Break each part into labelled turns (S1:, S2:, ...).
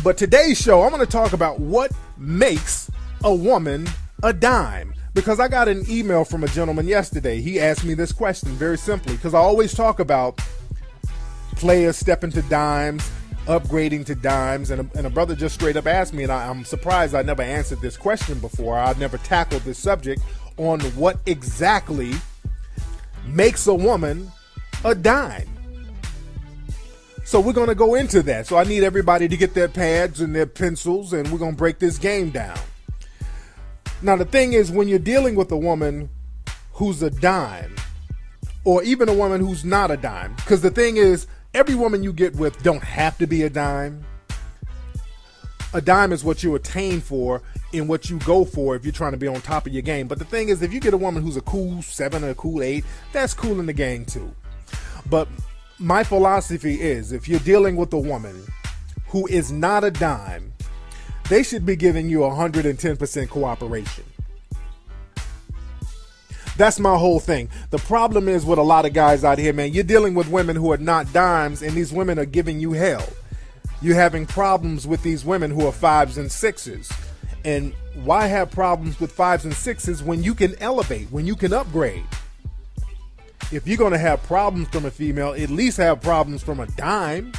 S1: But today's show, I'm going to talk about what makes a woman a dime. Because I got an email from a gentleman yesterday. He asked me this question very simply, because I always talk about players stepping to dimes, upgrading to dimes, and a brother just straight up asked me, and I'm surprised I never answered this question before. I've never tackled this subject on what exactly makes a woman a dime. So we're going to go into that. So I need everybody to get their pads and their pencils, and we're going to break this game down. Now, the thing is, when you're dealing with a woman who's a dime, or even a woman who's not a dime, because the thing is, every woman you get with don't have to be a dime. A dime is what you attain for and what you go for if you're trying to be on top of your game. But the thing is, if you get a woman who's a cool 7 or a cool 8, that's cool in the game too. But my philosophy is, if you're dealing with a woman who is not a dime, they should be giving you 110% cooperation. That's my whole thing. The problem is with a lot of guys out here, man, you're dealing with women who are not dimes, and these women are giving you hell. You're having problems with these women who are 5s and 6s. And why have problems with 5s and 6s when you can elevate, when you can upgrade? If you're going to have problems from a female, at least have problems from a dime.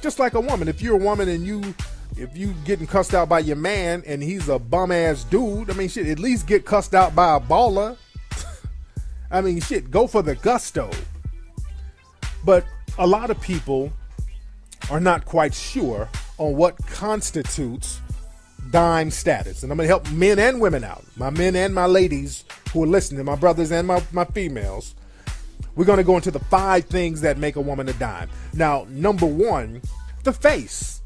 S1: Just like a woman. If you're a woman and if you getting cussed out by your man and he's a bum ass dude, I mean, shit, at least get cussed out by a baller. I mean, shit, go for the gusto. But a lot of people are not quite sure on what constitutes dime status. And I'm going to help men and women out. My men and my ladies who are listening, my brothers and my females. We're going to go into the 5 things that make a woman a dime. Now, number 1, the face.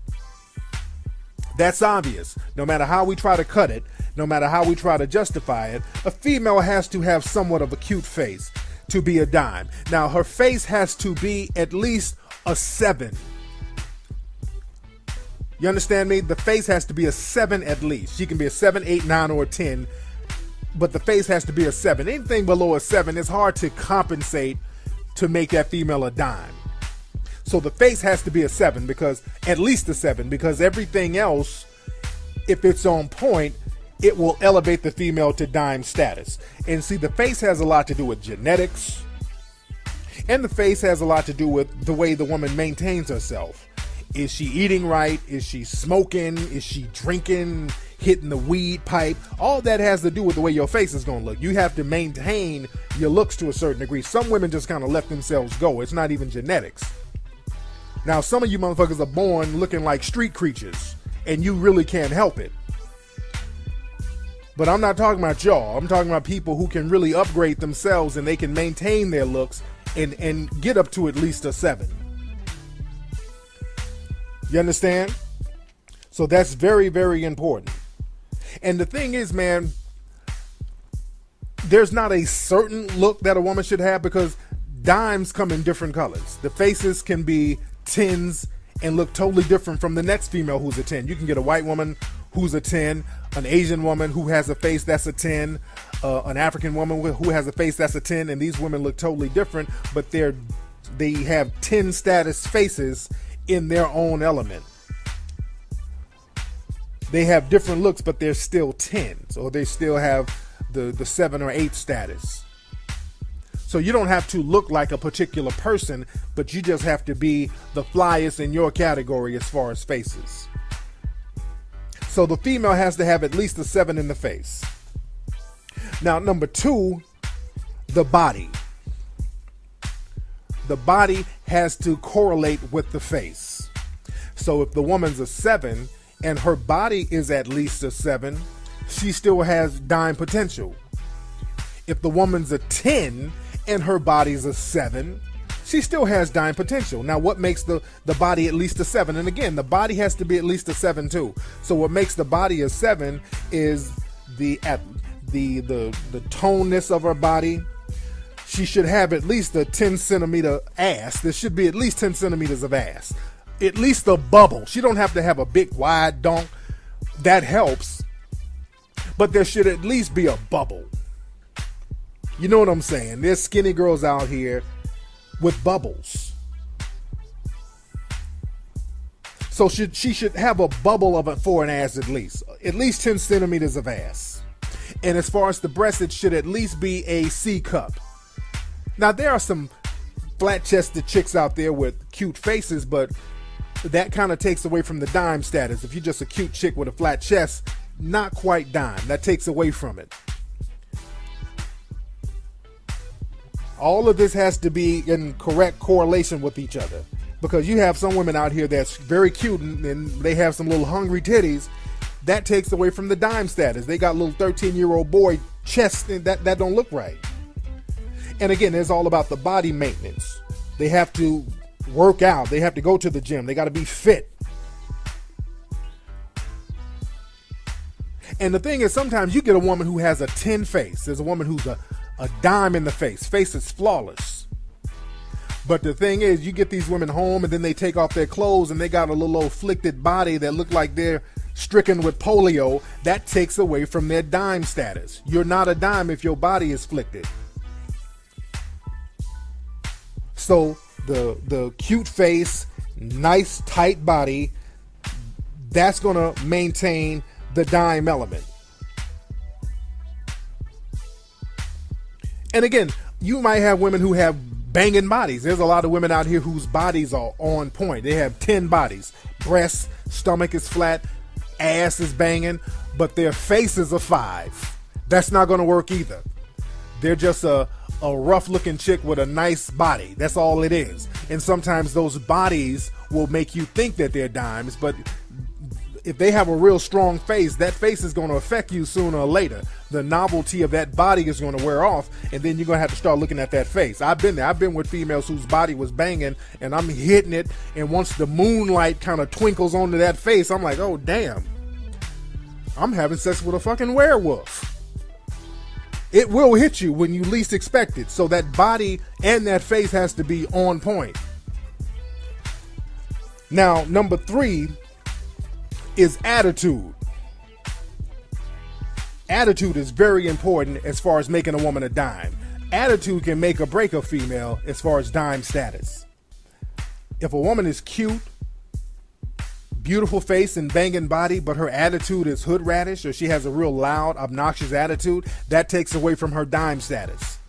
S1: That's obvious. No matter how we try to cut it, no matter how we try to justify it, a female has to have somewhat of a cute face to be a dime. Now, her face has to be at least a 7. You understand me? The face has to be a 7 at least. She can be a 7, 8, 9, or a 10. But the face has to be a 7. Anything below a 7, it's hard to compensate to make that female a dime. So the face has to be a 7, because at least a 7, because everything else, if it's on point, it will elevate the female to dime status. And see, the face has a lot to do with genetics, and the face has a lot to do with the way the woman maintains herself. Is she eating right? Is she smoking? Is she drinking? Hitting the weed pipe? All that has to do with the way your face is going to look. You have to maintain your looks to a certain degree. Some women just kind of let themselves go. It's not even genetics. Now, some of you motherfuckers are born looking like street creatures, and you really can't help it. But I'm not talking about y'all. I'm talking about people who can really upgrade themselves, and they can maintain their looks and get up to at least a 7. You understand? So that's very, very important. And the thing is, man, there's not a certain look that a woman should have, because dimes come in different colors. The faces can be 10s and look totally different from the next female who's a 10. You can get a white woman who's a 10, an Asian woman who has a face that's a 10, an African woman who has a face that's a 10, and these women look totally different, but they have 10 status faces in their own element. They have different looks, but they're still 10s, or they still have the 7 or 8 status. So you don't have to look like a particular person, but you just have to be the flyest in your category as far as faces. So the female has to have at least a 7 in the face. Now, number 2, the body. The body has to correlate with the face. So if the woman's a 7 and her body is at least a 7, she still has dime potential. If the woman's a 10 and her body's a 7, she still has dime potential. Now, what makes the body at least a 7? And again, the body has to be at least a 7 too. So what makes the body a 7 is the toneness of her body. She should have at least a 10 centimeter ass. There should be at least 10 centimeters of ass. At least a bubble. She don't have to have a big wide donk. That helps. But there should at least be a bubble. You know what I'm saying? There's skinny girls out here with bubbles. So she should have a bubble of it for an ass at least 10 centimeters of ass. And as far as the breast, it should at least be a C cup. Now there are some flat-chested chicks out there with cute faces, but that kind of takes away from the dime status. If you're just a cute chick with a flat chest, not quite dime. That takes away from it. All of this has to be in correct correlation with each other, because you have some women out here that's very cute and they have some little hungry titties. That takes away from the dime status. They got little 13-year-old boy chests that don't look right. And again, it's all about the body maintenance. They have to work out. They have to go to the gym. They got to be fit. And the thing is, sometimes you get a woman who has a 10 face. There's a woman who's a dime in the face. Face is flawless. But the thing is, you get these women home and then they take off their clothes and they got a little afflicted body that look like they're stricken with polio. That takes away from their dime status. You're not a dime if your body is afflicted. So the cute face, nice tight body, that's going to maintain the dime element. And again, you might have women who have banging bodies. There's a lot of women out here whose bodies are on point. They have 10 bodies. Breast, stomach is flat, ass is banging, but their face is a 5. That's not going to work either. They're just a rough looking chick with a nice body. That's all it is. And sometimes those bodies will make you think that they're dimes, but if they have a real strong face, that face is going to affect you sooner or later. The novelty of that body is going to wear off, and then you're going to have to start looking at that face. I've been there. I've been with females whose body was banging, and I'm hitting it, and once the moonlight kind of twinkles onto that face, I'm like, oh, damn. I'm having sex with a fucking werewolf. It will hit you when you least expect it. So that body and that face has to be on point. Now, number 3 is attitude. Attitude is very important as far as making a woman a dime. Attitude can make or break a female as far as dime status. If a woman is cute, beautiful face and banging body, but her attitude is hood radish, or she has a real loud, obnoxious attitude, that takes away from her dime status.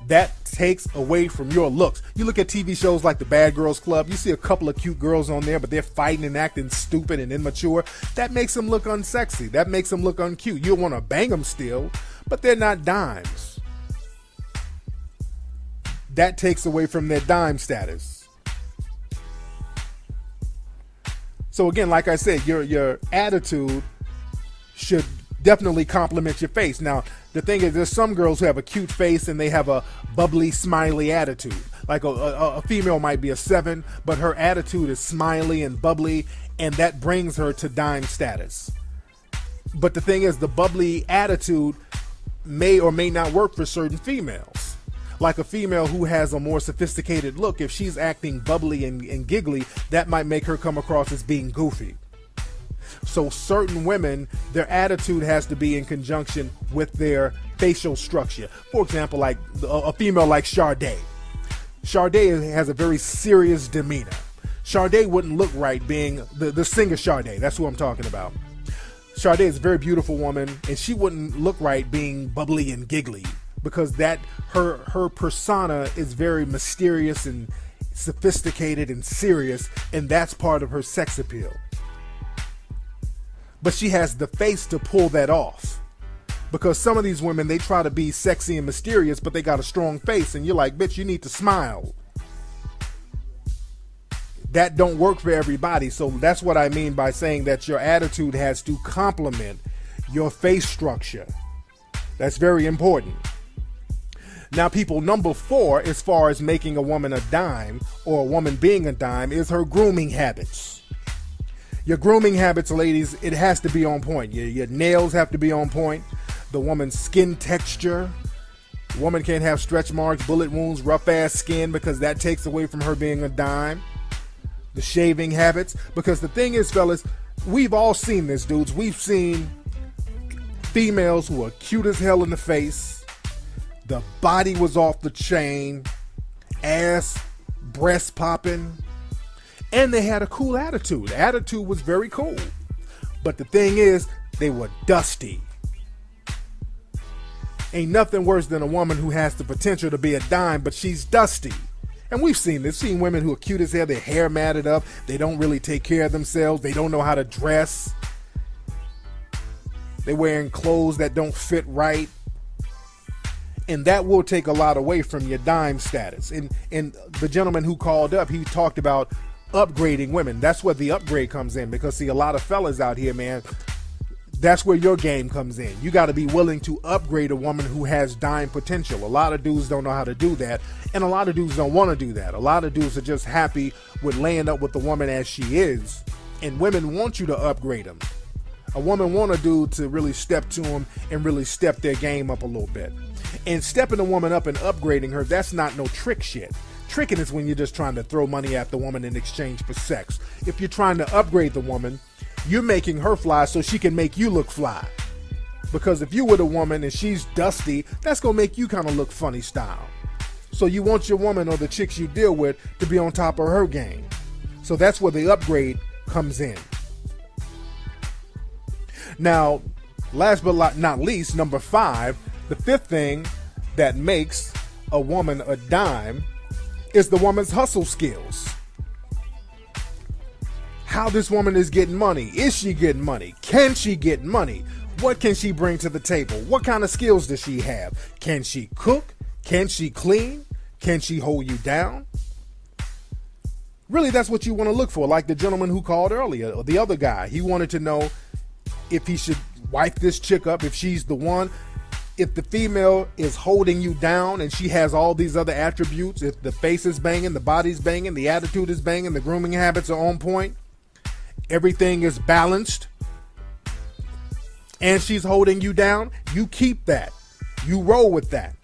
S1: That takes away from your looks. You look at TV shows like The Bad Girls Club, you see a couple of cute girls on there, but they're fighting and acting stupid and immature. That makes them look unsexy. That makes them look uncute. You'll want to bang them still, but they're not dimes. That takes away from their dime status. So again, like I said, your attitude should definitely compliment your face. Now, the thing is, there's some girls who have a cute face and they have a bubbly, smiley attitude. Like a female might be a 7, but her attitude is smiley and bubbly, and that brings her to dime status. But the thing is, the bubbly attitude may or may not work for certain females. Like a female who has a more sophisticated look, if she's acting bubbly and giggly, that might make her come across as being goofy. So certain women, their attitude has to be in conjunction with their facial structure. For example, like a female like Sade. Sade has a very serious demeanor. Sade wouldn't look right being the singer Sade. That's who I'm talking about. Sade is a very beautiful woman, and she wouldn't look right being bubbly and giggly, because that her persona is very mysterious and sophisticated and serious, and that's part of her sex appeal. But she has the face to pull that off, because some of these women, they try to be sexy and mysterious, but they got a strong face, and you're like, bitch, you need to smile. That don't work for everybody. So that's what I mean by saying that your attitude has to complement your face structure. That's very important. Now, people, number 4, as far as making a woman a dime, or a woman being a dime, is her grooming habits. Your grooming habits, ladies, it has to be on point. Your nails have to be on point. The woman's skin texture. Woman can't have stretch marks, bullet wounds, rough ass skin, because that takes away from her being a dime. The shaving habits, because the thing is, fellas, we've all seen this, dudes. We've seen females who are cute as hell in the face. The body was off the chain. Ass, breast popping. And they had a cool attitude. The attitude was very cool. But the thing is, they were dusty. Ain't nothing worse than a woman who has the potential to be a dime, but she's dusty. And we've seen this. Seen women who are cute as hell, their hair matted up, they don't really take care of themselves, they don't know how to dress. They're wearing clothes that don't fit right. And that will take a lot away from your dime status. And the gentleman who called up, he talked about upgrading women. That's where the upgrade comes in, because see, a lot of fellas out here, man, that's where your game comes in. You got to be willing to upgrade a woman who has dime potential. A lot of dudes don't know how to do that, and a lot of dudes don't want to do that. A lot of dudes are just happy with laying up with the woman as she is, and women want you to upgrade them. A woman want a dude to really step to them and really step their game up a little bit. And stepping a woman up and upgrading her, that's not no trick shit. Tricking is when you're just trying to throw money at the woman in exchange for sex. If you're trying to upgrade the woman, you're making her fly so she can make you look fly. Because if you were the woman and she's dusty, that's going to make you kind of look funny style. So you want your woman or the chicks you deal with to be on top of her game. So that's where the upgrade comes in. Now, last but not least, number 5, the 5th thing that makes a woman a dime is the woman's hustle skills. How this woman is getting money. Is she getting money? Can she get money? What can she bring to the table? What kind of skills does she have? Can she cook? Can she clean? Can she hold you down? Really, that's what you want to look for. Like the gentleman who called earlier, or the other guy. He wanted to know if he should wipe this chick up, if she's the one. If the female is holding you down and she has all these other attributes, if the face is banging, the body's banging, the attitude is banging, the grooming habits are on point, everything is balanced, and she's holding you down, you keep that. You roll with that.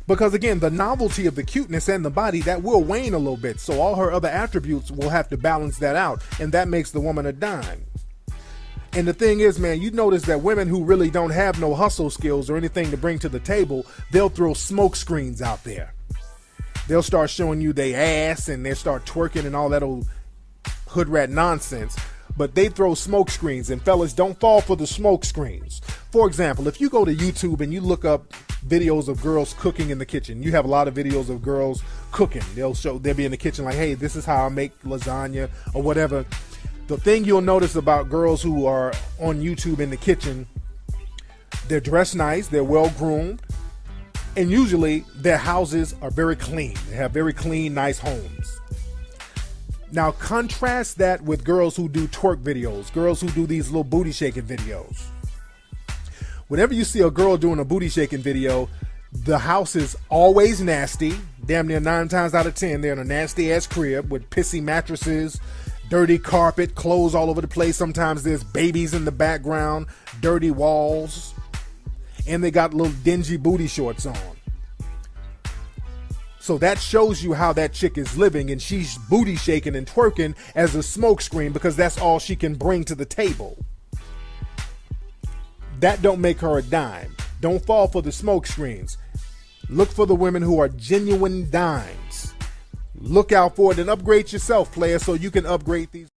S1: Because again, the novelty of the cuteness and the body, that will wane a little bit. So all her other attributes will have to balance that out. And that makes the woman a dime. And the thing is, man, you notice that women who really don't have no hustle skills or anything to bring to the table, they'll throw smoke screens out there. They'll start showing you their ass and they'll start twerking and all that old hood rat nonsense. But they throw smoke screens, and fellas, don't fall for the smoke screens. For example, if you go to YouTube and you look up videos of girls cooking in the kitchen, you have a lot of videos of girls cooking. They'll be in the kitchen like, hey, this is how I make lasagna or whatever. The thing you'll notice about girls who are on YouTube in the kitchen, they're dressed nice, they're well groomed, and usually their houses are very clean. They have very clean, nice homes. Now contrast that with girls who do twerk videos, girls who do these little booty shaking videos. Whenever you see a girl doing a booty shaking video, the house is always nasty. Damn near 9 times out of 10, they're in a nasty ass crib with pissy mattresses, dirty carpet, clothes all over the place. Sometimes there's babies in the background, dirty walls, and they got little dingy booty shorts on. So that shows you how that chick is living, and she's booty shaking and twerking as a smokescreen because that's all she can bring to the table. That don't make her a dime. Don't fall for the smoke screens. Look for the women who are genuine dimes. Look out for it and upgrade yourself, player, so you can upgrade these.